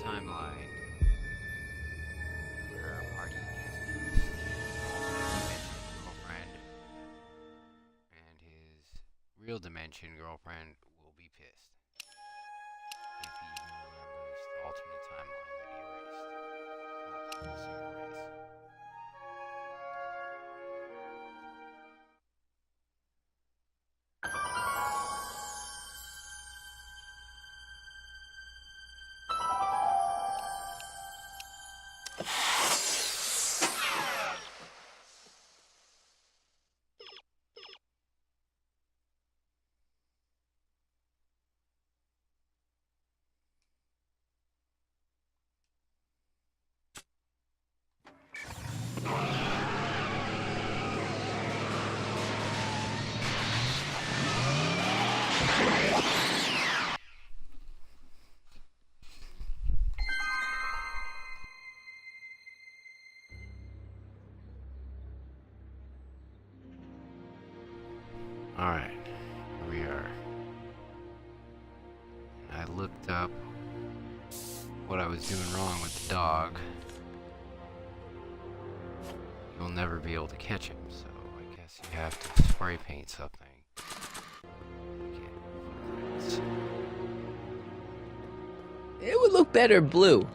timeline where Marty has dimension girlfriend, and his real dimension girlfriend will be pissed if he remembers the alternate timeline that he erased. We'll soon erase. Alright, here we are. I looked up what I was doing wrong with the dog. You'll never be able to catch him, so I guess you have to spray paint something. Okay. It would look better blue.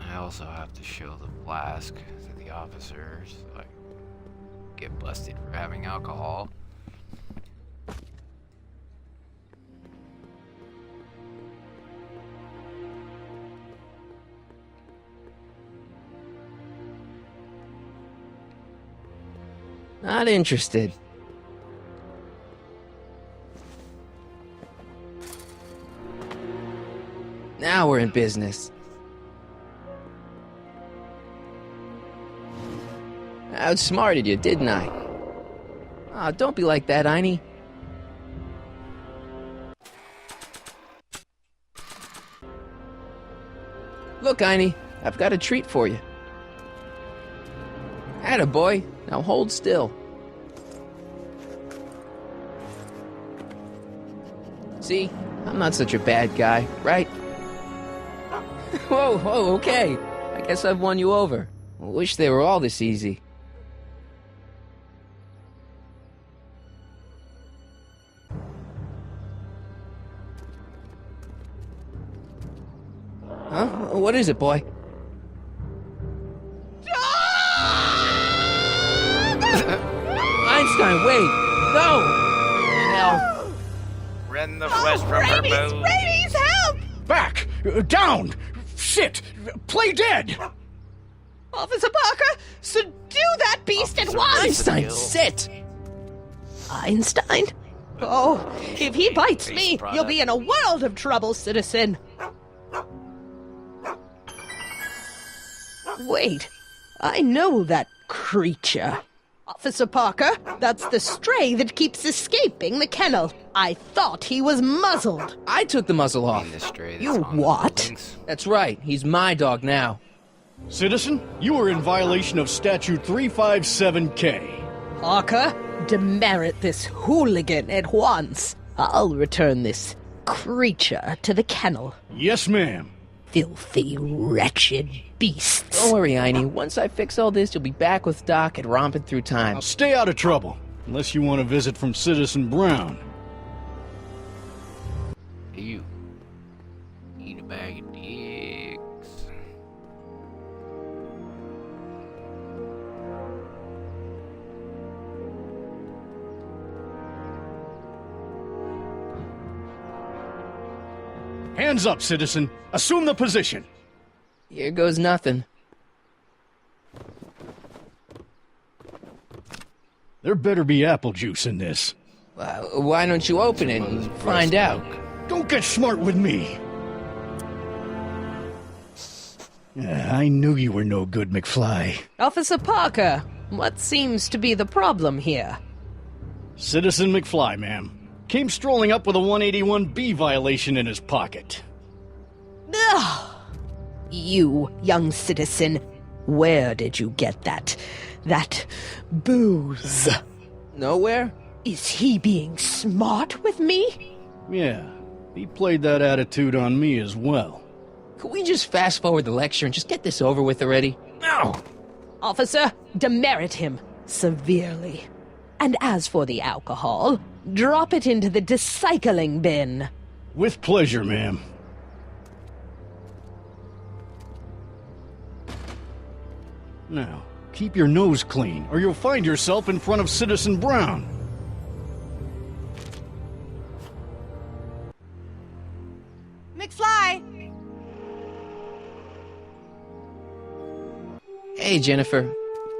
I also have to show the flask to the officers so I get busted for having alcohol. Not interested. Now we're in business. I outsmarted you, didn't I? Ah, don't be like that, Einie. Look, Einie, I've got a treat for you. Attaboy, now hold still. See, I'm not such a bad guy, right? Whoa, okay. I guess I've won you over. Wish they were all this easy. Huh? What is it, boy? Einstein, wait! No! Hell. Rend the flesh from her bones. Rabies, help! Back! Down! Sit! Play dead! Officer Parker, subdue that beast at Officer once! Einstein, sit! Einstein? Oh, if he bites me, you'll be in a world of trouble, citizen. Wait, I know that creature. Officer Parker, that's the stray that keeps escaping the kennel. I thought he was muzzled. I took the muzzle off. The stray that's You on the what? buildings. That's right, he's my dog now. Citizen, you are in violation of Statute 357K. Parker, demerit this hooligan at once. I'll return this creature to the kennel. Yes, ma'am. Filthy, wretched beasts. Don't worry, Einie. Once I fix all this, you'll be back with Doc and romping through time. Now stay out of trouble, unless you want a visit from Citizen Brown. Hey, you. Eat a bag of dicks. Hands up, citizen. Assume the position. Here goes nothing. There better be apple juice in this. Why don't you open it and find out? Don't get smart with me. I knew you were no good, McFly. Officer Parker, what seems to be the problem here? Citizen McFly, ma'am. Came strolling up with a 181B violation in his pocket. Ugh. You, young citizen, where did you get that booze? Nowhere? Is he being smart with me? Yeah, he played that attitude on me as well. Could we just fast forward the lecture and just get this over with already? No! Officer, demerit him severely. And as for the alcohol, drop it into the recycling bin. With pleasure, ma'am. Now, keep your nose clean, or you'll find yourself in front of Citizen Brown. McFly! Hey, Jennifer.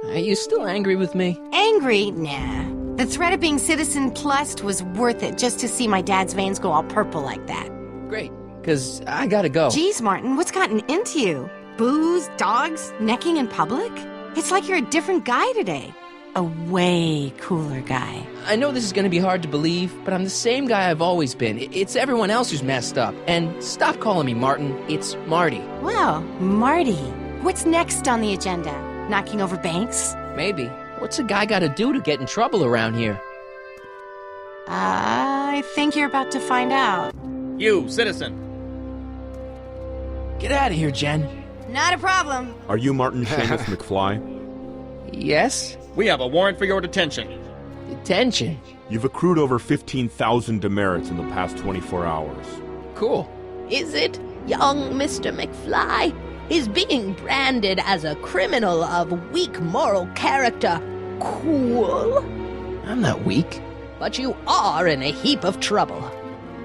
Are you still angry with me? Angry? Nah. The threat of being Citizen Plus was worth it just to see my dad's veins go all purple like that. Great, because I gotta go. Geez, Martin, what's gotten into you? Booze, dogs, necking in public? It's like you're a different guy today. A way cooler guy. I know this is gonna be hard to believe, but I'm the same guy I've always been. It's everyone else who's messed up. And stop calling me Martin. It's Marty. Well, Marty, what's next on the agenda? Knocking over banks? Maybe. What's a guy gotta do to get in trouble around here? I think you're about to find out. You, citizen. Get out of here, Jen. Not a problem. Are you Martin Seamus McFly? Yes? We have a warrant for your detention. Detention. You've accrued over 15,000 demerits in the past 24 hours. Cool. Is it, young Mr. McFly? Is being branded as a criminal of weak moral character cool? I'm not weak. But you are in a heap of trouble.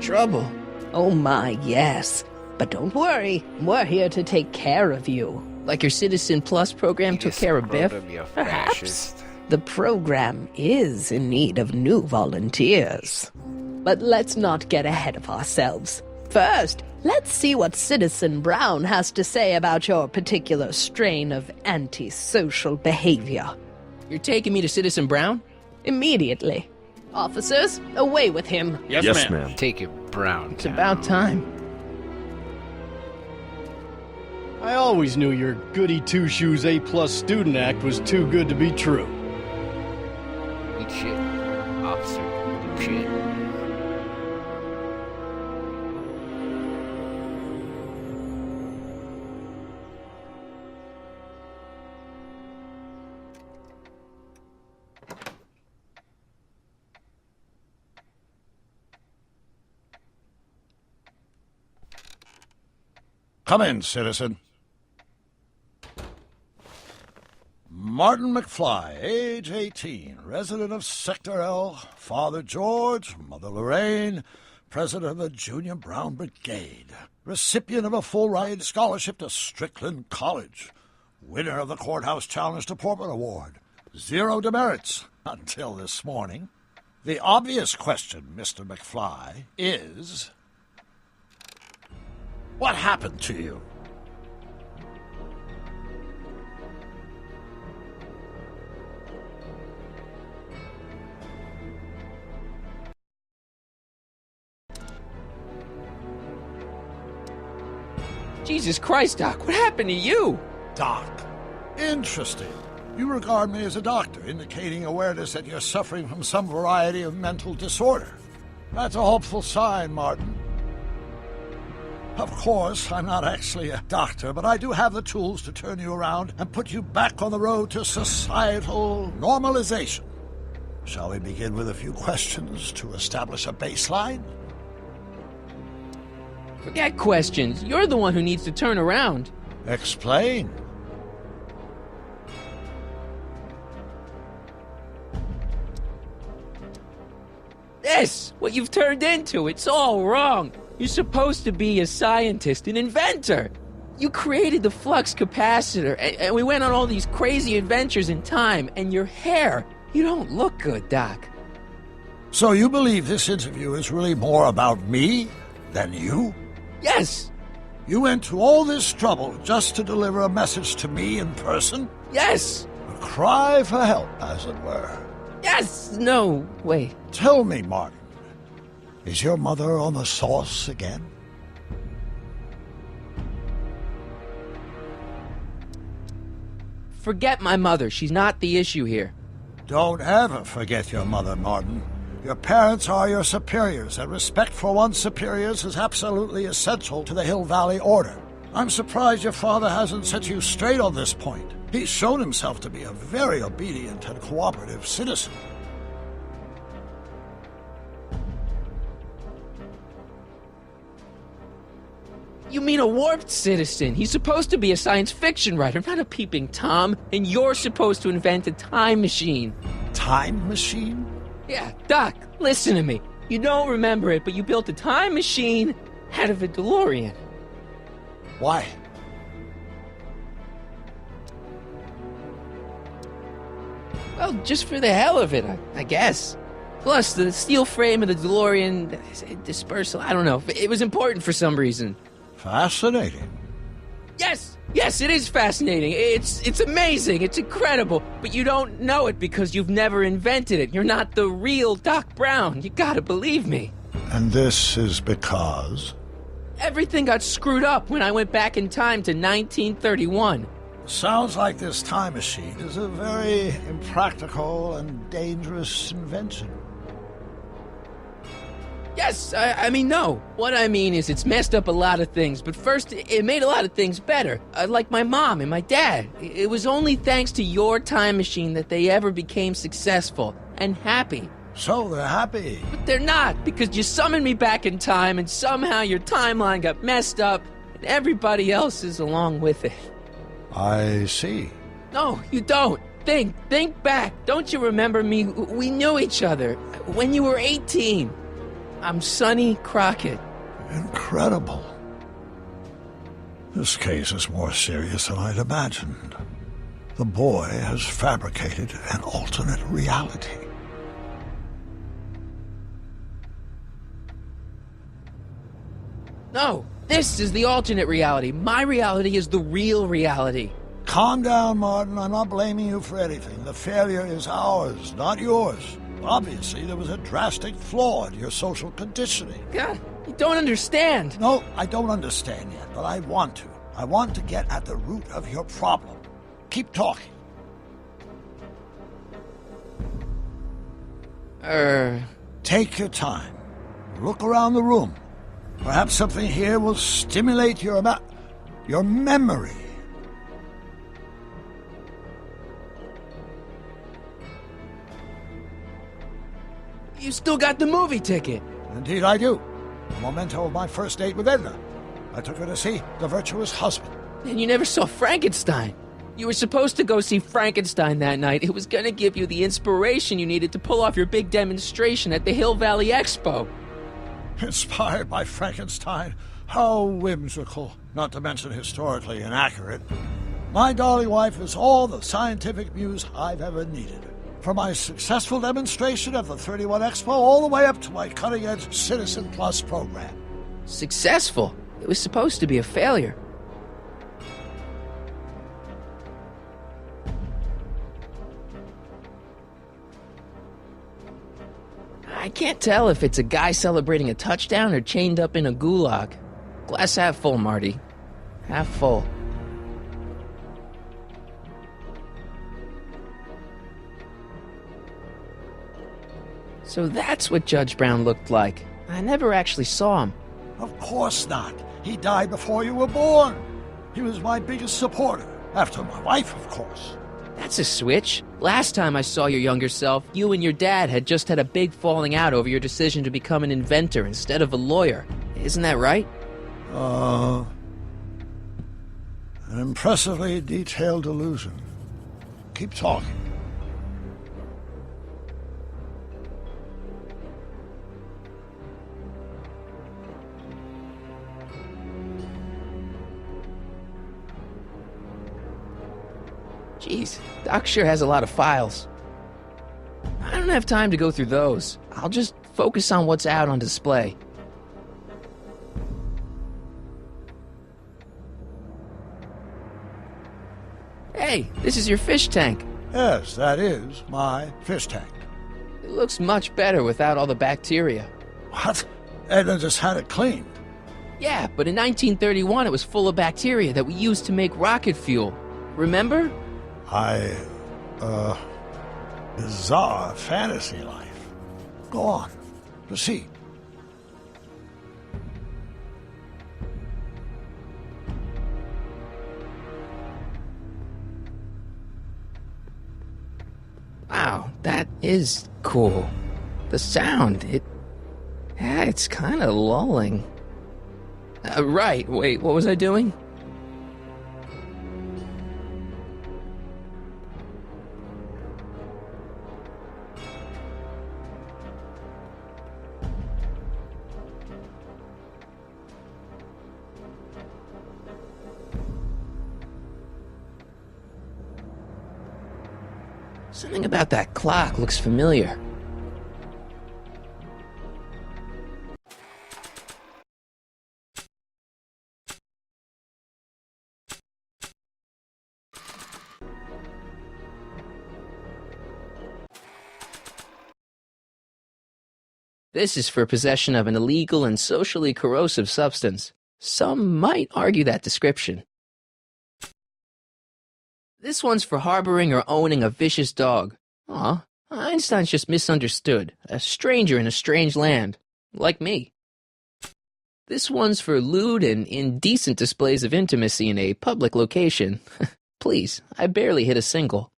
Trouble? Oh my, yes. But don't worry, we're here to take care of you. Like your Citizen Plus program took care of Biff? Perhaps. The program is in need of new volunteers. But let's not get ahead of ourselves. First, let's see what Citizen Brown has to say about your particular strain of antisocial behavior. You're taking me to Citizen Brown? Immediately. Officers, away with him. Yes, ma'am. Take it, Brown. It's about time. I always knew your goody two-shoes A+ student act was too good to be true. Eat shit, officer. Eat shit. Come in, citizen. Martin McFly, age 18, resident of Sector L, Father George, Mother Lorraine, president of the Junior Brown Brigade, recipient of a full-ride scholarship to Strickland College, winner of the Courthouse Challenge to Portman Award, 0 demerits until this morning. The obvious question, Mr. McFly, is... what happened to you? Jesus Christ, Doc, what happened to you? Doc. Interesting. You regard me as a doctor, indicating awareness that you're suffering from some variety of mental disorder. That's a hopeful sign, Martin. Of course, I'm not actually a doctor, but I do have the tools to turn you around and put you back on the road to societal normalization. Shall we begin with a few questions to establish a baseline? Forget questions. You're the one who needs to turn around. Explain. This, what you've turned into, it's all wrong. You're supposed to be a scientist, an inventor. You created the flux capacitor, and we went on all these crazy adventures in time, and your hair, you don't look good, Doc. So you believe this interview is really more about me than you? Yes! You went to all this trouble just to deliver a message to me in person? Yes! A cry for help, as it were. Yes! No, wait. Tell me, Martin, is your mother on the sauce again? Forget my mother. She's not the issue here. Don't ever forget your mother, Martin. Your parents are your superiors, and respect for one's superiors is absolutely essential to the Hill Valley Order. I'm surprised your father hasn't set you straight on this point. He's shown himself to be a very obedient and cooperative citizen. You mean a warped citizen? He's supposed to be a science fiction writer, not a peeping Tom. And you're supposed to invent a time machine. Time machine? Yeah, Doc, listen to me. You don't remember it, but you built a time machine out of a DeLorean. Why? Well, just for the hell of it, I guess. Plus, the steel frame of the DeLorean dispersal, I don't know. It was important for some reason. Fascinating. Yes, it is fascinating. It's amazing. It's incredible. But you don't know it because you've never invented it. You're not the real Doc Brown. You gotta believe me. And this is because? Everything got screwed up when I went back in time to 1931. Sounds like this time machine is a very impractical and dangerous invention. Yes, I mean, no. What I mean is it's messed up a lot of things, but first, it made a lot of things better. Like my mom and my dad. It was only thanks to your time machine that they ever became successful and happy. So they're happy. But they're not, because you summoned me back in time, and somehow your timeline got messed up, and everybody else is along with it. I see. No, you don't. Think back. Don't you remember me? We knew each other when you were 18. I'm Sonny Crockett. Incredible. This case is more serious than I'd imagined. The boy has fabricated an alternate reality. No, this is the alternate reality. My reality is the real reality. Calm down, Martin. I'm not blaming you for anything. The failure is ours, not yours. Obviously, there was a drastic flaw in your social conditioning. God, you don't understand. No, I don't understand yet, but I want to. I want to get at the root of your problem. Keep talking. Take your time. Look around the room. Perhaps something here will stimulate your memory. You still got the movie ticket. Indeed I do. A memento of my first date with Edna. I took her to see The Virtuous Husband. And you never saw Frankenstein. You were supposed to go see Frankenstein that night. It was gonna give you the inspiration you needed to pull off your big demonstration at the Hill Valley Expo. Inspired by Frankenstein? How whimsical, not to mention historically inaccurate. My darling wife is all the scientific muse I've ever needed. From my successful demonstration at the 31 Expo all the way up to my cutting-edge Citizen Plus program. Successful? It was supposed to be a failure. I can't tell if it's a guy celebrating a touchdown or chained up in a gulag. Glass half full, Marty. Half full. So that's what Judge Brown looked like. I never actually saw him. Of course not. He died before you were born. He was my biggest supporter, after my wife, of course. That's a switch. Last time I saw your younger self, you and your dad had just had a big falling out over your decision to become an inventor instead of a lawyer. Isn't that right? An impressively detailed illusion. Keep talking. Jeez, Doc sure has a lot of files. I don't have time to go through those. I'll just focus on what's out on display. Hey, this is your fish tank. Yes, that is my fish tank. It looks much better without all the bacteria. What? Edna just had it cleaned. Yeah, but in 1931 it was full of bacteria that we used to make rocket fuel. Remember? Bizarre fantasy life. Go on. Proceed. Wow, that is cool. The sound, it's kind of lulling. Right, wait, what was I doing? Something about that clock looks familiar. This is for possession of an illegal and socially corrosive substance. Some might argue that description. This one's for harboring or owning a vicious dog. Aw, Einstein's just misunderstood. A stranger in a strange land. Like me. This one's for lewd and indecent displays of intimacy in a public location. Please, I barely hit a single.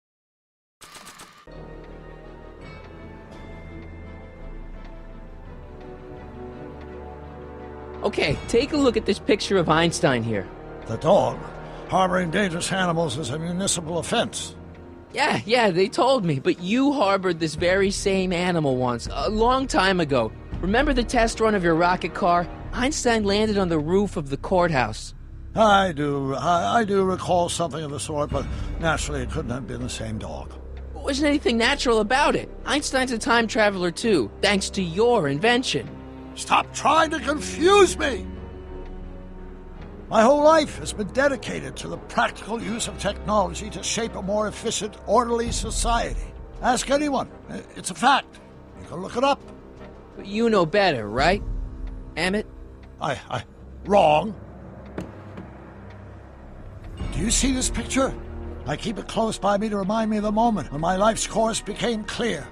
Okay, take a look at this picture of Einstein here. The dog. Harboring dangerous animals is a municipal offense. Yeah, they told me, but you harbored this very same animal once, a long time ago. Remember the test run of your rocket car? Einstein landed on the roof of the courthouse. I do recall something of the sort, but naturally it couldn't have been the same dog. There wasn't anything natural about it. Einstein's a time traveler too, thanks to your invention. Stop trying to confuse me! My whole life has been dedicated to the practical use of technology to shape a more efficient, orderly society. Ask anyone. It's a fact. You can look it up. But you know better, right, Emmett? Wrong. Do you see this picture? I keep it close by me to remind me of the moment when my life's course became clear.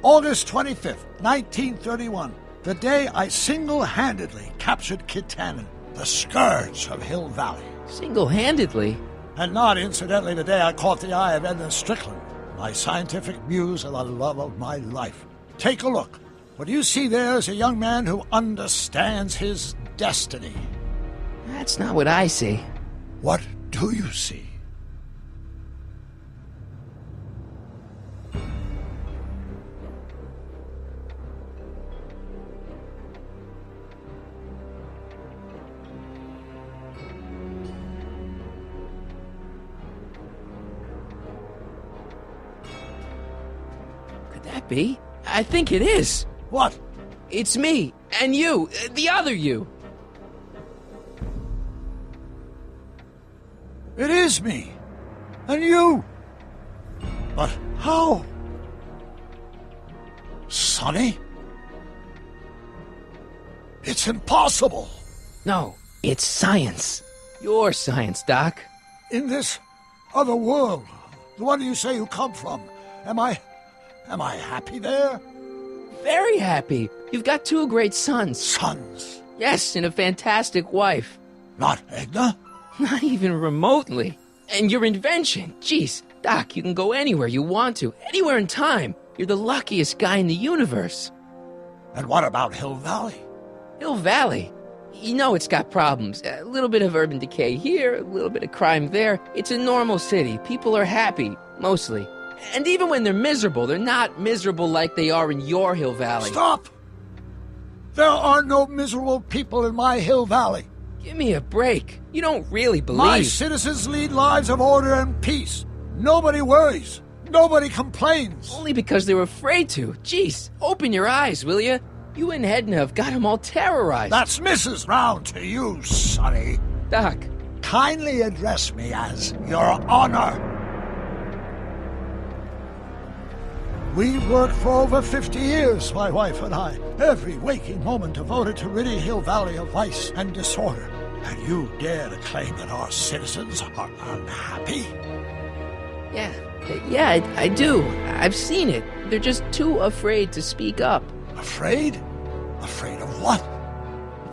August 25th, 1931. The day I single-handedly captured Kit Tannen, the scourge of Hill Valley. Single-handedly? And not incidentally the day I caught the eye of Edna Strickland, my scientific muse and the love of my life. Take a look. What you see there is a young man who understands his destiny. That's not what I see. What do you see? Could that be? I think it is. What? It's me, and you, the other you. It is me. And you. But how? Sonny? It's impossible. No, it's science. Your science, Doc. In this other world, the one you say you come from, am I happy there? Very happy. You've got 2 great sons. Sons? Yes, and a fantastic wife. Not Edna? Not even remotely. And your invention. Jeez, Doc, you can go anywhere you want to. Anywhere in time. You're the luckiest guy in the universe. And what about Hill Valley? Hill Valley? You know it's got problems. A little bit of urban decay here, a little bit of crime there. It's a normal city. People are happy, mostly. And even when they're miserable, they're not miserable like they are in your Hill Valley. Stop! There are no miserable people in my Hill Valley. Give me a break. You don't really believe... My citizens lead lives of order and peace. Nobody worries. Nobody complains. Only because they were afraid to. Jeez, open your eyes, will you? You and Edna have got them all terrorized. That's Mrs. Brown to you, Sonny. Doc, Kindly address me as Your Honor. We've worked for over 50 years, my wife and I. Every waking moment devoted to ridding Hill Valley of vice and disorder. And you dare to claim that our citizens are unhappy? yeah, I do. I've seen it. They're just too afraid to speak up. Afraid? Afraid of what?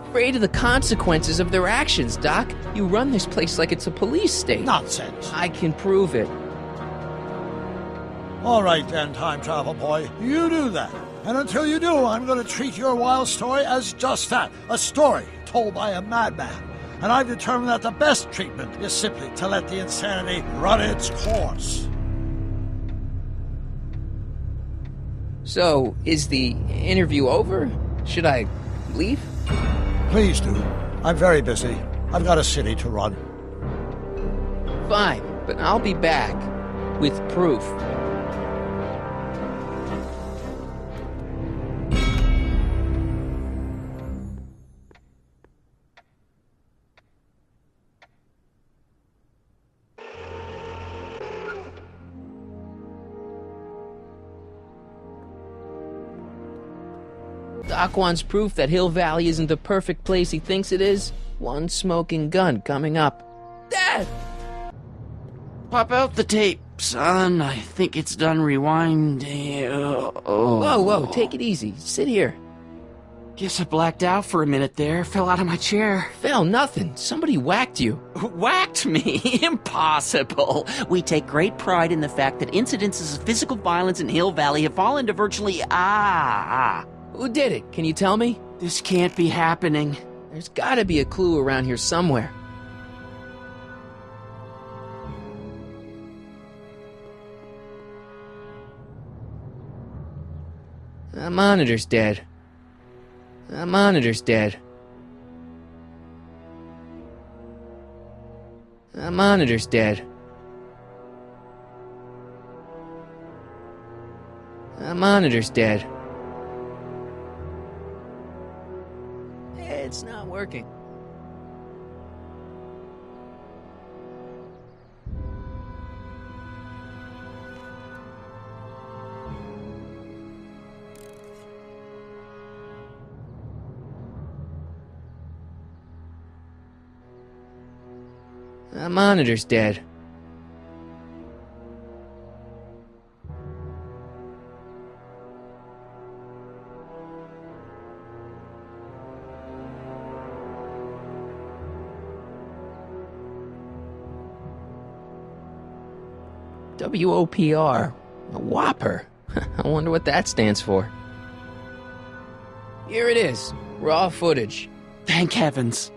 Afraid of the consequences of their actions, Doc. You run this place like it's a police state. Nonsense. I can prove it. All right then, time travel boy. You do that. And until you do, I'm going to treat your wild story as just that. A story told by a madman. And I've determined that the best treatment is simply to let the insanity run its course. So, is the interview over? Should I leave? Please do. I'm very busy. I've got a city to run. Fine, but I'll be back with proof. Doc wants proof that Hill Valley isn't the perfect place he thinks it is. One smoking gun coming up. Dad! Pop out the tape, son. I think it's done rewinding. Whoa, take it easy. Sit here. Guess I blacked out for a minute there. Fell out of my chair. Phil, nothing. Somebody whacked you. Whacked me? Impossible. We take great pride in the fact that incidences of physical violence in Hill Valley have fallen to virtually... Who did it? Can you tell me? This can't be happening. There's gotta be a clue around here somewhere. The monitor's dead. The monitor's dead. The monitor's dead. The monitor's dead. It's not working. The monitor's dead. WOPR. A Whopper. I wonder what that stands for. Here it is. Raw footage. Thank heavens.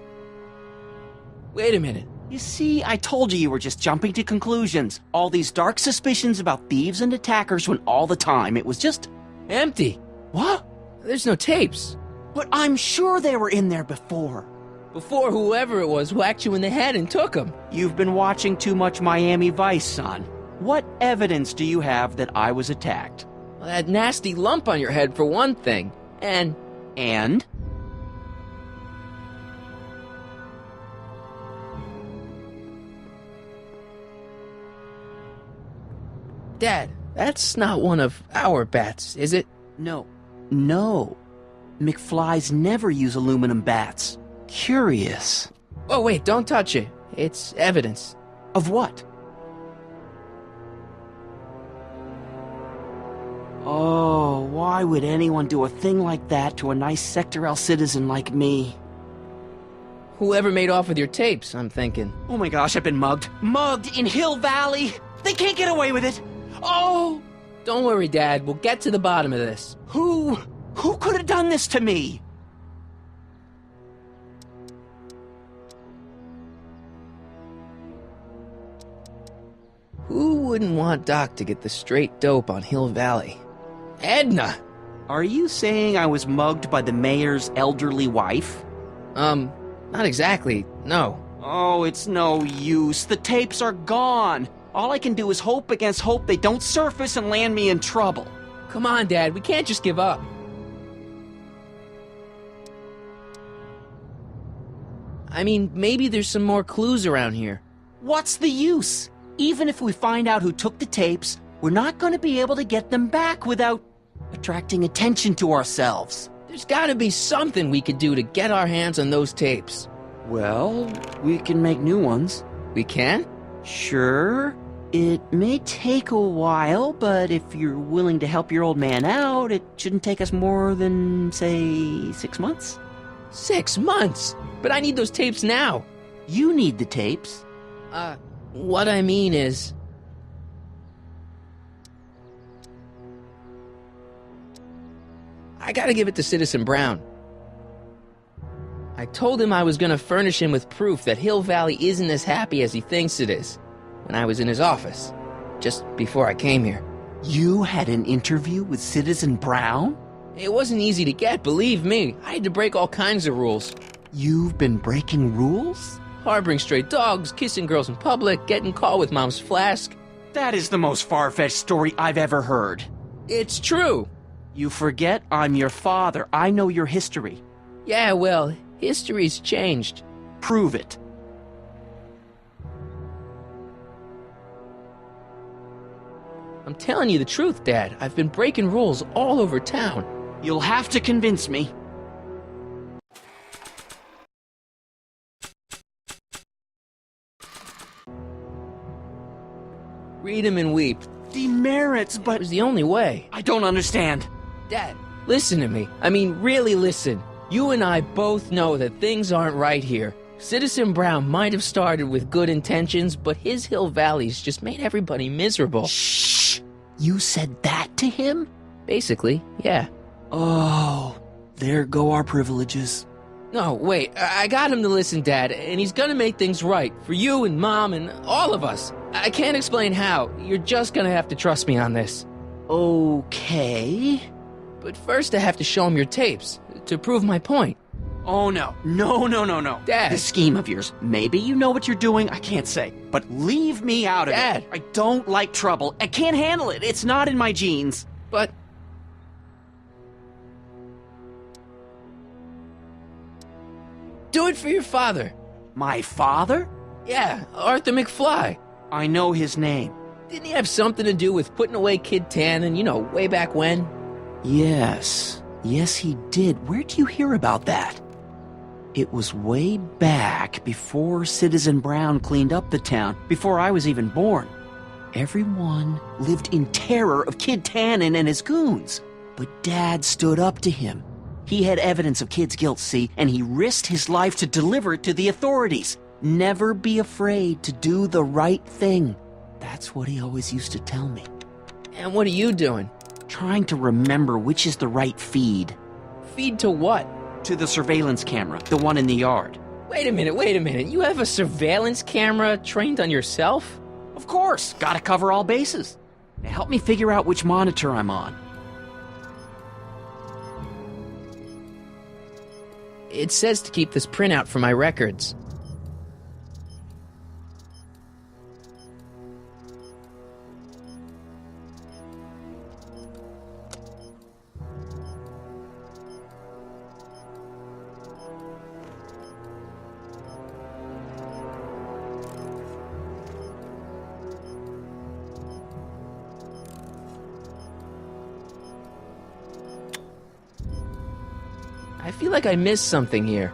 Wait a minute. You see, I told you were just jumping to conclusions. All these dark suspicions about thieves and attackers when all the time it was just... Empty. What? There's no tapes. But I'm sure they were in there before. Before whoever it was whacked you in the head and took them. You've been watching too much Miami Vice, son. What evidence do you have that I was attacked? Well, that nasty lump on your head for one thing. And... Dad, that's not one of our bats, is it? No. McFlys never use aluminum bats. Curious. Oh, wait, don't touch it. It's evidence. Of what? Oh, why would anyone do a thing like that to a nice Sector L citizen like me? Whoever made off with your tapes, I'm thinking. Oh my gosh, I've been mugged. Mugged in Hill Valley! They can't get away with it! Oh! Don't worry, Dad. We'll get to the bottom of this. Who could have done this to me? Who wouldn't want Doc to get the straight dope on Hill Valley? Edna! Are you saying I was mugged by the mayor's elderly wife? Not exactly, no. Oh, it's no use. The tapes are gone. All I can do is hope against hope they don't surface and land me in trouble. Come on, Dad, we can't just give up. I mean, maybe there's some more clues around here. What's the use? Even if we find out who took the tapes, we're not going to be able to get them back without attracting attention to ourselves. There's gotta be something we could do to get our hands on those tapes. Well, we can make new ones. We can? Sure. It may take a while, but if you're willing to help your old man out, it shouldn't take us more than, say, 6 months. 6 months? But I need those tapes now. You need the tapes. What I mean is... I gotta give it to Citizen Brown. I told him I was gonna furnish him with proof that Hill Valley isn't as happy as he thinks it is when I was in his office, just before I came here. You had an interview with Citizen Brown? It wasn't easy to get, believe me. I had to break all kinds of rules. You've been breaking rules? Harboring stray dogs, kissing girls in public, getting caught with Mom's flask. That is the most far-fetched story I've ever heard. It's true. You forget I'm your father. I know your history. Yeah, well, history's changed. Prove it. I'm telling you the truth, Dad. I've been breaking rules all over town. You'll have to convince me. Read 'em and weep. Demerits, It but was the only way. I don't understand. Dad, listen to me. I mean, really listen. You and I both know that things aren't right here. Citizen Brown might have started with good intentions, but his Hill Valley's just made everybody miserable. Shh! You said that to him? Basically, yeah. Oh, there go our privileges. No, wait, I got him to listen, Dad, and he's gonna make things right for you and Mom and all of us. I can't explain how. You're just gonna have to trust me on this. Okay. But first I have to show him your tapes, to prove my point. Oh, no. No. Dad. This scheme of yours, maybe you know what you're doing, I can't say. But leave me out of Dad. it. I don't like trouble. I can't handle it. It's not in my genes. But... do it for your father. My father? Yeah, Arthur McFly. I know his name. Didn't he have something to do with putting away Kid Tannen, you know, way back when? Yes. Yes, he did. Where'd you hear about that? It was way back before Citizen Brown cleaned up the town, before I was even born. Everyone lived in terror of Kid Tannen and his goons. But Dad stood up to him. He had evidence of Kid's guilt, see, and he risked his life to deliver it to the authorities. Never be afraid to do the right thing. That's what he always used to tell me. And what are you doing? Trying to remember which is the right feed. Feed to what? To the surveillance camera, the one in the yard. Wait a minute. You have a surveillance camera trained on yourself? Of course, gotta cover all bases. Now help me figure out which monitor I'm on. It says to keep this printout for my records. I feel like I missed something here.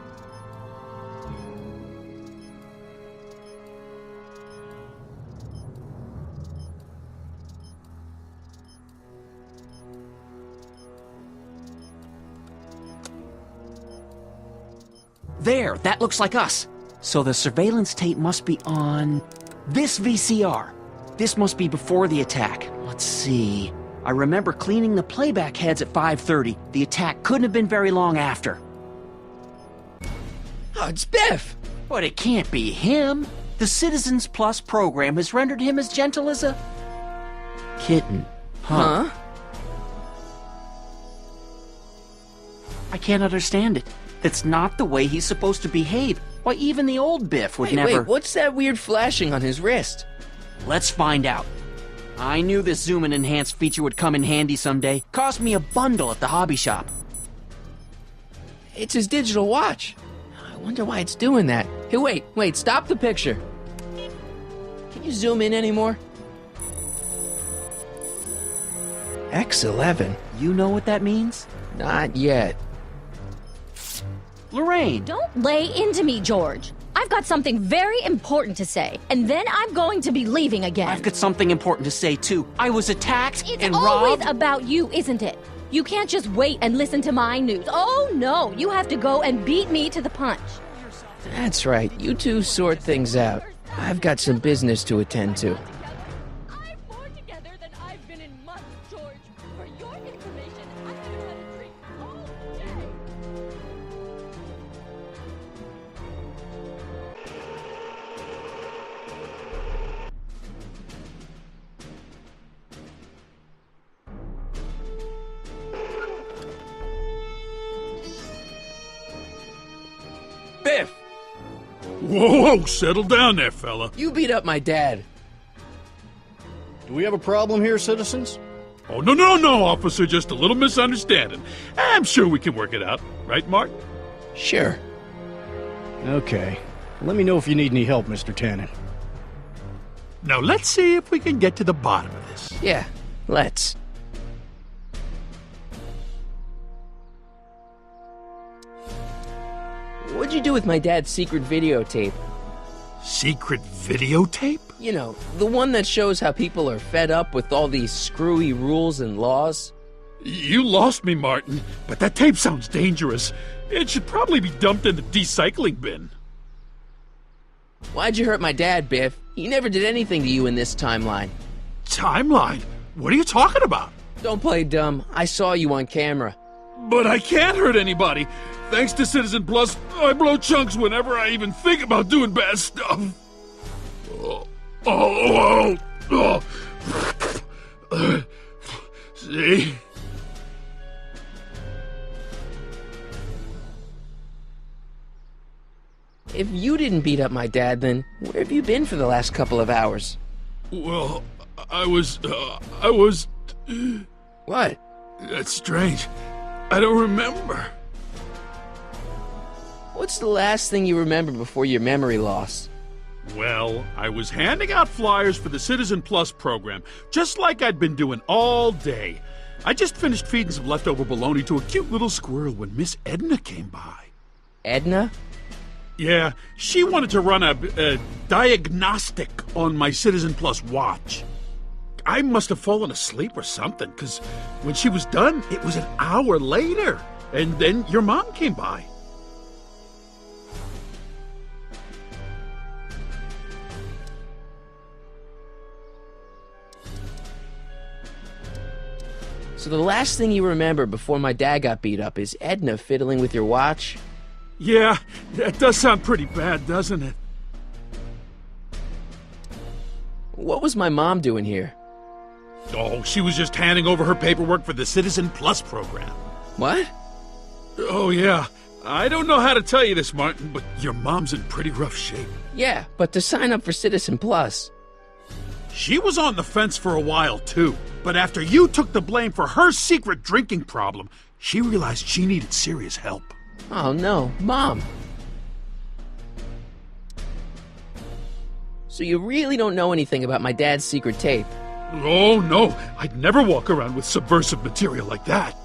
There, that looks like us. So the surveillance tape must be on this VCR. This must be before the attack. Let's see. I remember cleaning the playback heads at 5:30. The attack couldn't have been very long after. Oh, it's Biff! But it can't be him. The Citizens Plus program has rendered him as gentle as a kitten. Huh? I can't understand it. That's not the way he's supposed to behave. Why, even the old Biff would never... Wait, what's that weird flashing on his wrist? Let's find out. I knew this zoom and enhance feature would come in handy someday. Cost me a bundle at the hobby shop. It's his digital watch. I wonder why it's doing that. Hey, wait, stop the picture. Can you zoom in anymore? X11. You know what that means? Not yet. Lorraine! Don't lay into me, George. I've got something very important to say, and then I'm going to be leaving again. I've got something important to say, too. I was attacked It's and always robbed. about you, isn't it? You can't just wait and listen to my news. Oh, no, you have to go and beat me to the punch. That's right. You two sort things out. I've got some business to attend to. I'm more together than I've been in months, George. For your information, I haven't had a drink all day. Biff! Whoa, settle down there, fella. You beat up my dad. Do we have a problem here, citizens? Oh, no, officer, just a little misunderstanding. I'm sure we can work it out. Right, Mark? Sure. Okay. Let me know if you need any help, Mr. Tannen. Now, let's see if we can get to the bottom of this. Yeah, let's. What'd you do with my dad's secret videotape? Secret videotape? You know, the one that shows how people are fed up with all these screwy rules and laws? You lost me, Martin, but that tape sounds dangerous. It should probably be dumped in the recycling bin. Why'd you hurt my dad, Biff? He never did anything to you in this timeline. Timeline? What are you talking about? Don't play dumb. I saw you on camera. But I can't hurt anybody. Thanks to Citizen Plus, I blow chunks whenever I even think about doing bad stuff. See? If you didn't beat up my dad, then where have you been for the last couple of hours? Well, I was... What? That's strange. I don't remember. What's the last thing you remember before your memory loss? Well, I was handing out flyers for the Citizen Plus program, just like I'd been doing all day. I just finished feeding some leftover bologna to a cute little squirrel when Miss Edna came by. Edna? Yeah, she wanted to run a diagnostic on my Citizen Plus watch. I must have fallen asleep or something, because when she was done, it was an hour later. And then your mom came by. So the last thing you remember before my dad got beat up is Edna fiddling with your watch? Yeah, that does sound pretty bad, doesn't it? What was my mom doing here? Oh, she was just handing over her paperwork for the Citizen Plus program. What? Oh, yeah. I don't know how to tell you this, Martin, but your mom's in pretty rough shape. Yeah, but to sign up for Citizen Plus. She was on the fence for a while, too. But after you took the blame for her secret drinking problem, she realized she needed serious help. Oh no, Mom. So you really don't know anything about my dad's secret tape? Oh, no. I'd never walk around with subversive material like that.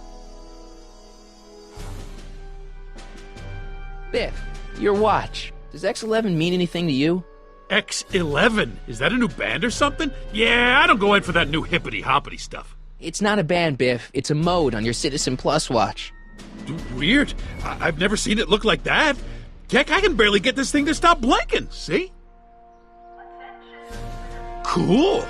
Biff, your watch. Does X11 mean anything to you? X11? Is that a new band or something? Yeah, I don't go in for that new hippity-hoppity stuff. It's not a band, Biff. It's a mode on your Citizen Plus watch. Weird. I've never seen it look like that. Heck, I can barely get this thing to stop blinking, see? Cool.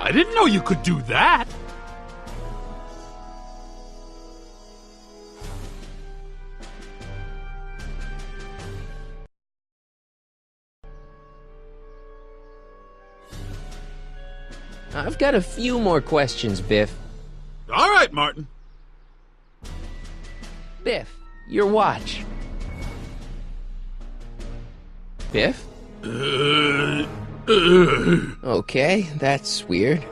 I didn't know you could do that. I've got a few more questions, Biff. All right, Martin. Biff, your watch. Biff? Okay, that's weird.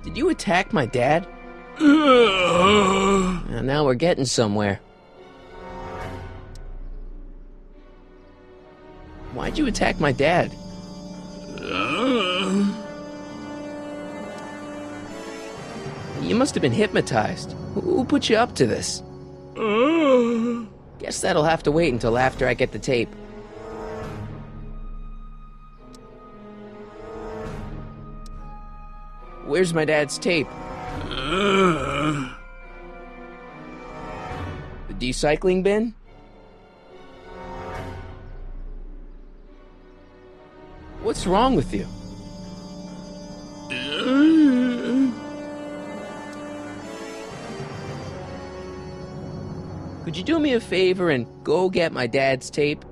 Did you attack my dad? Now we're getting somewhere. Why'd you attack my dad? You must have been hypnotized. Who put you up to this? Guess that'll have to wait until after I get the tape. Where's my dad's tape? The recycling bin? What's wrong with you? Could you do me a favor and go get my dad's tape?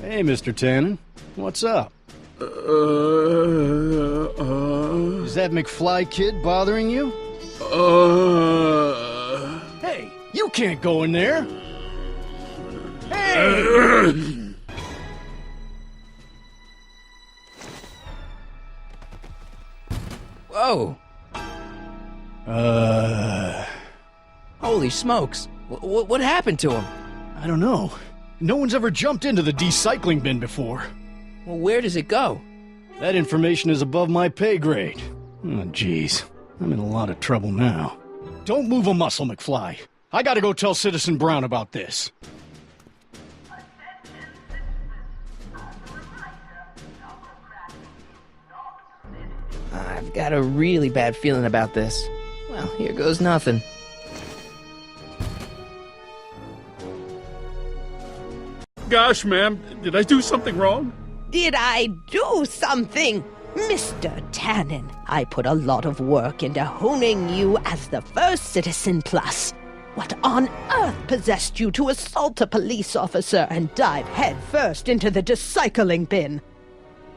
Hey, Mr. Tannen. What's up? Is that McFly kid bothering you? Hey, you can't go in there! Hey! Whoa! Holy smokes! What happened to him? I don't know. No one's ever jumped into the recycling bin before. Well, where does it go? That information is above my pay grade. Oh, jeez. I'm in a lot of trouble now. Don't move a muscle, McFly. I gotta go tell Citizen Brown about this. I've got a really bad feeling about this. Well, here goes nothing. Gosh, ma'am, did I do something wrong? Did I do something? Mr. Tannen, I put a lot of work into honing you as the first Citizen Plus. What on earth possessed you to assault a police officer and dive headfirst into the recycling bin?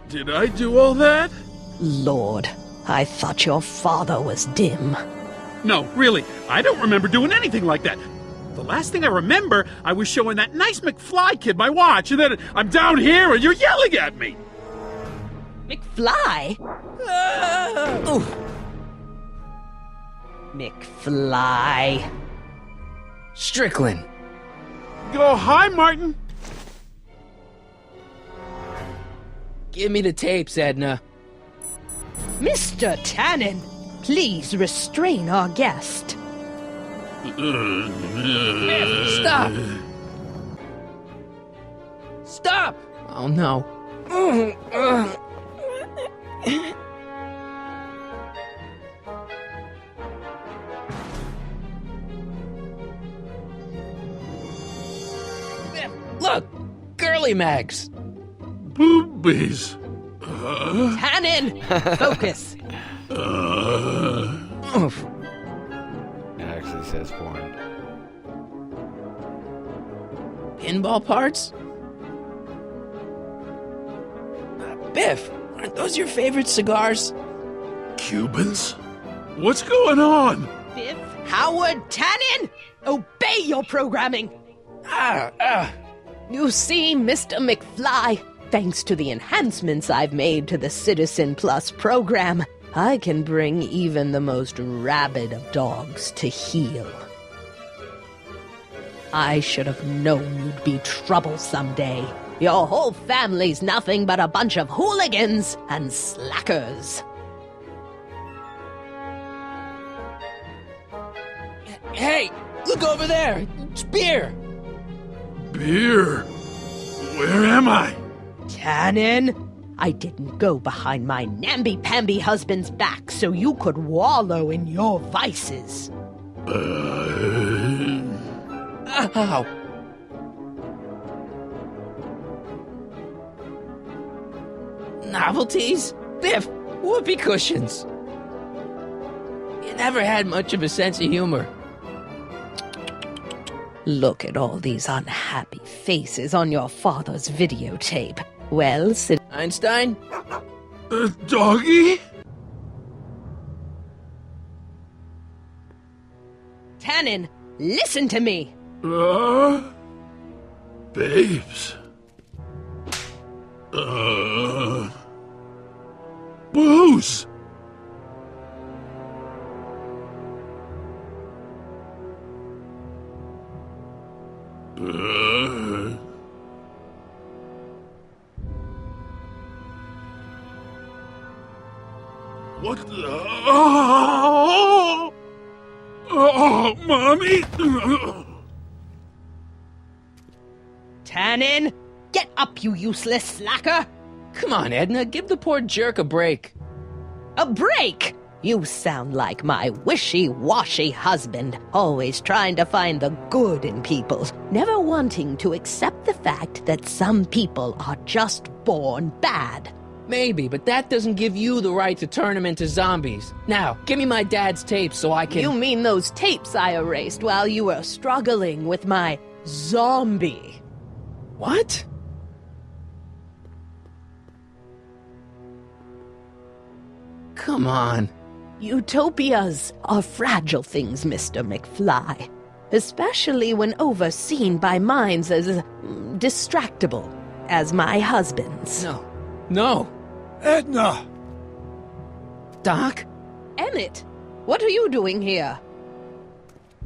Did I do all that? Lord, I thought your father was dim. No, really, I don't remember doing anything like that. The last thing I remember, I was showing that nice McFly kid my watch, and then I'm down here and you're yelling at me. McFly? Oof. McFly. Strickland. Oh, hi, Martin. Give me the tapes, Edna. Mr. Tannen, please restrain our guest. Stop! Stop! Oh no. Look! Girly mags! Boobies. Tannen! Focus! Oof. It actually says porn. Pinball parts? Biff, aren't those your favorite cigars? Cubans? What's going on? Biff Howard Tannen! Obey your programming! You see, Mr. McFly, thanks to the enhancements I've made to the Citizen Plus program, I can bring even the most rabid of dogs to heel. I should have known you'd be trouble someday. Your whole family's nothing but a bunch of hooligans and slackers. Hey, look over there! It's beer! Beer? Where am I? Tannen, I didn't go behind my namby-pamby husband's back so you could wallow in your vices. Ow. Novelties? Biff, whoopee cushions. You never had much of a sense of humor. Look at all these unhappy faces on your father's videotape. Well, Einstein? Doggy? Tannen, listen to me! Babes. Booze. What the? Oh, Mommy! Tannen, get up, you useless slacker! Come on, Edna, give the poor jerk a break. A break? You sound like my wishy-washy husband, always trying to find the good in people, never wanting to accept the fact that some people are just born bad. Maybe, but that doesn't give you the right to turn them into zombies. Now, give me my dad's tapes so I can... You mean those tapes I erased while you were struggling with my zombie? What? Come on. Utopias are fragile things, Mr. McFly. Especially when overseen by minds as distractible as my husband's. No. No. Edna! Doc? Emmett, what are you doing here?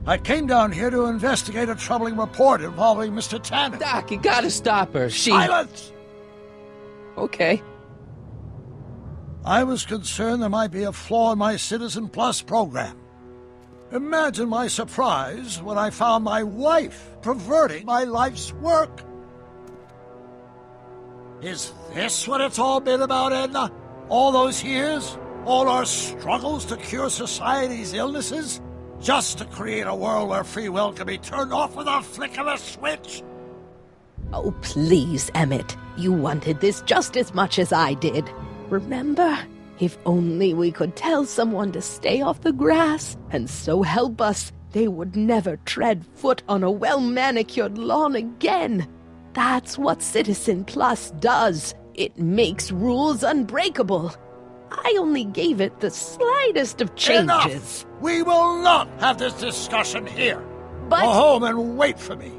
I came down here to investigate a troubling report involving Mr. Tannen. Doc, you gotta stop her. Silence! Okay. I was concerned there might be a flaw in my Citizen Plus program. Imagine my surprise when I found my wife perverting my life's work. Is this what it's all been about, Edna? All those years? All our struggles to cure society's illnesses? Just to create a world where free will can be turned off with a flick of a switch? Oh, please, Emmett. You wanted this just as much as I did. Remember? If only we could tell someone to stay off the grass, and so help us, they would never tread foot on a well-manicured lawn again. That's what Citizen Plus does. It makes rules unbreakable. I only gave it the slightest of changes. Enough! We will not have this discussion here. But... Go home and wait for me.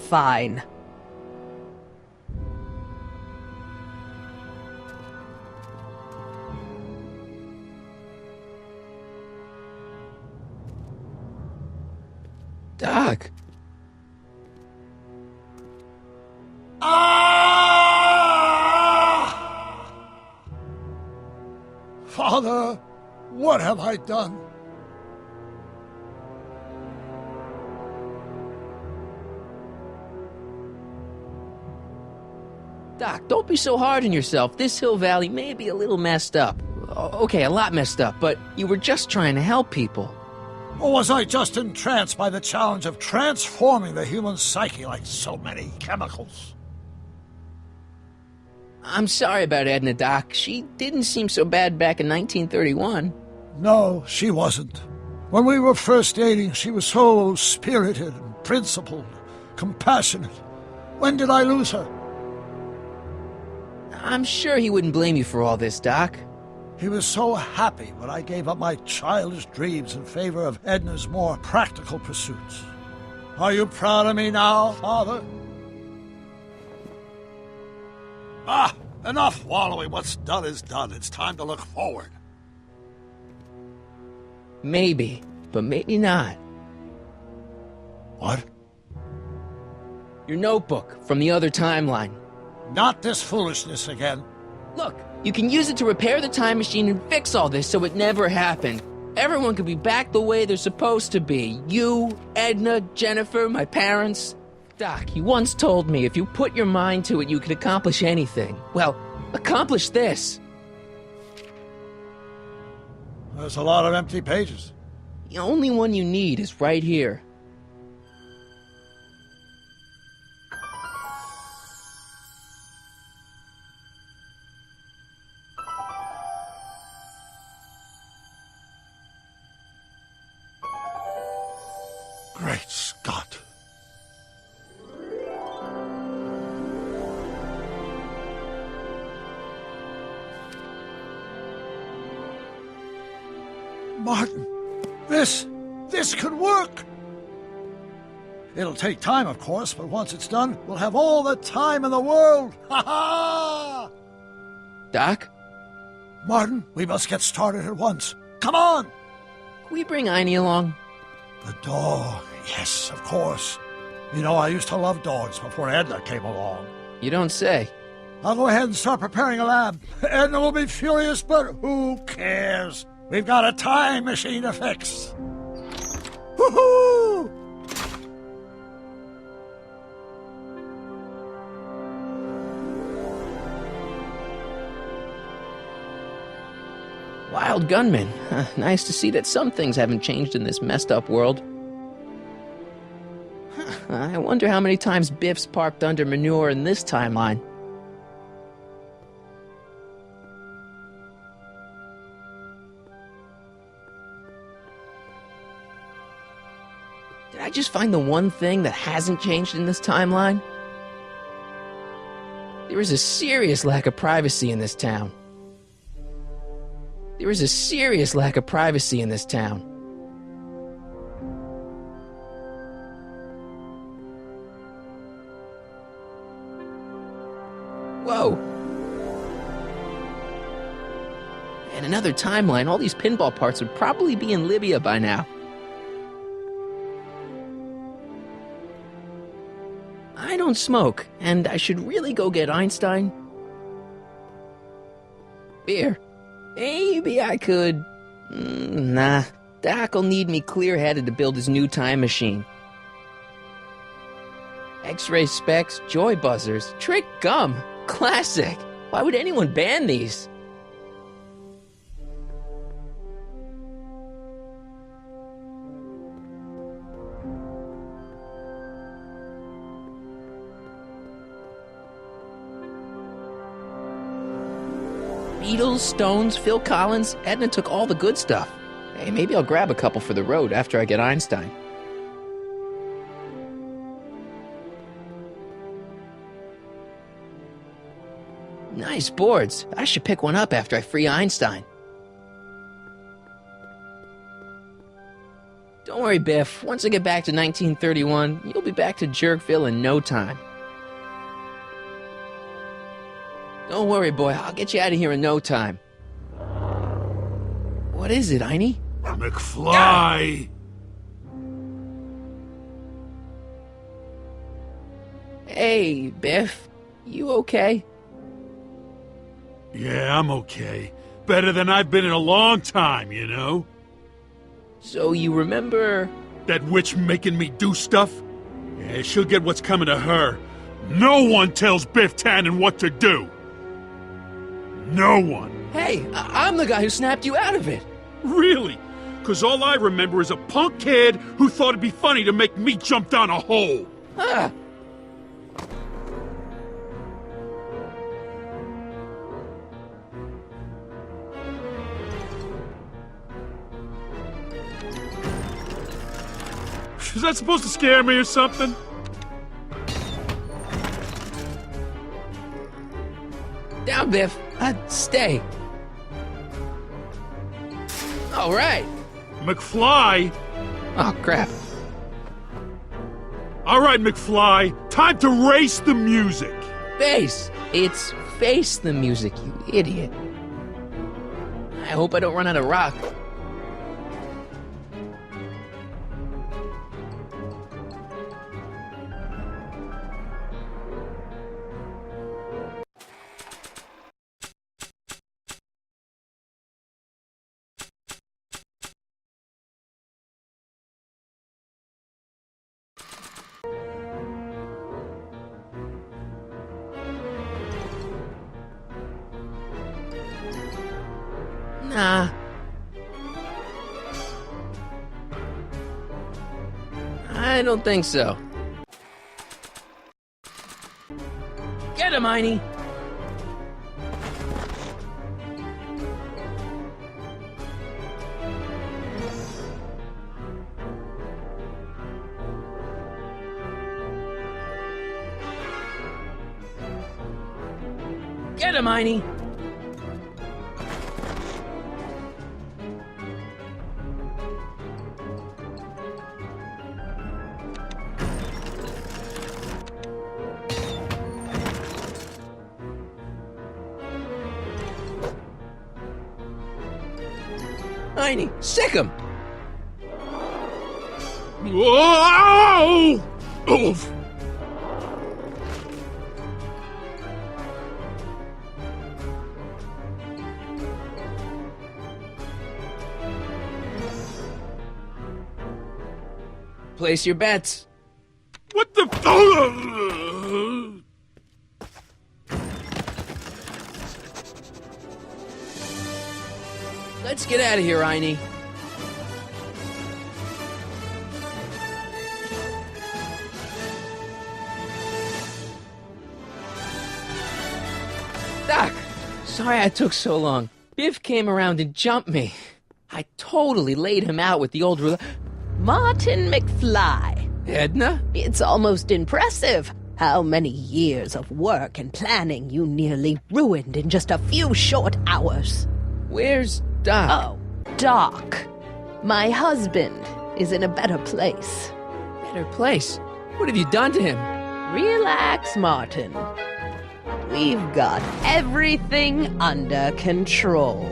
Fine. Doc. Father, what have I done? Doc, don't be so hard on yourself. This Hill Valley may be a little messed up. Okay, a lot messed up, but you were just trying to help people. Or was I just entranced by the challenge of transforming the human psyche like so many chemicals? I'm sorry about Edna, Doc. She didn't seem so bad back in 1931. No, she wasn't. When we were first dating, she was so spirited and principled, compassionate. When did I lose her? I'm sure he wouldn't blame you for all this, Doc. He was so happy when I gave up my childish dreams in favor of Edna's more practical pursuits. Are you proud of me now, Father? Enough wallowing. What's done is done. It's time to look forward. Maybe, but maybe not. What? Your notebook from the other timeline. Not this foolishness again. Look, you can use it to repair the time machine and fix all this so it never happened. Everyone could be back the way they're supposed to be. You, Edna, Jennifer, my parents. Doc, you once told me if you put your mind to it, you could accomplish anything. Well, accomplish this. There's a lot of empty pages. The only one you need is right here. Great Scott. Martin, this could work. It'll take time, of course, but once it's done, we'll have all the time in the world. Ha ha! Doc? Martin, we must get started at once. Come on! Can we bring Einie along? The dog. Yes, of course. You know, I used to love dogs before Edna came along. You don't say. I'll go ahead and start preparing a lab. Edna will be furious, but who cares? We've got a time machine to fix. Woohoo! Wild gunman. Nice to see that some things haven't changed in this messed up world. I wonder how many times Biff's parked under manure in this timeline. Did I just find the one thing that hasn't changed in this timeline? There is a serious lack of privacy in this town. There is a serious lack of privacy in this town. Whoa. In another timeline, all these pinball parts would probably be in Libya by now. I don't smoke, and I should really go get Einstein. Beer. Maybe I could... Nah, Doc'll need me clear-headed to build his new time machine. X-ray specs, joy buzzers, trick gum. Classic. Why would anyone ban these? Beatles, Stones, Phil Collins, Edna took all the good stuff. Hey, maybe I'll grab a couple for the road after I get Einstein. Nice boards. I should pick one up after I free Einstein. Don't worry, Biff. Once I get back to 1931, you'll be back to Jerkville in no time. Don't worry, boy. I'll get you out of here in no time. What is it, Einie? McFly! Hey, Biff. You okay? Yeah, I'm okay. Better than I've been in a long time, you know? So you remember... That witch making me do stuff? Yeah, she'll get what's coming to her. No one tells Biff Tannen what to do! No one! Hey, I'm the guy who snapped you out of it! Really? Because all I remember is a punk kid who thought it'd be funny to make me jump down a hole! Ah! Is that supposed to scare me or something? Down, Biff. Stay. All right. McFly? Oh, crap. All right, McFly. Time to race the music. Face. It's face the music, you idiot. I hope I don't run out of rock. Nah. I don't think so. Get him, Einie! Get him, Einie! Einie, sick him! Whoa! Oof! Place your bets. What the? Let's get out of here, Einie. Doc, sorry I took so long. Biff came around and jumped me. I totally laid him out with the old ruler. Martin McFly. Edna? It's almost impressive how many years of work and planning you nearly ruined in just a few short hours. Where's Doc? Oh, Doc. My husband is in a better place. Better place? What have you done to him? Relax, Martin. We've got everything under control.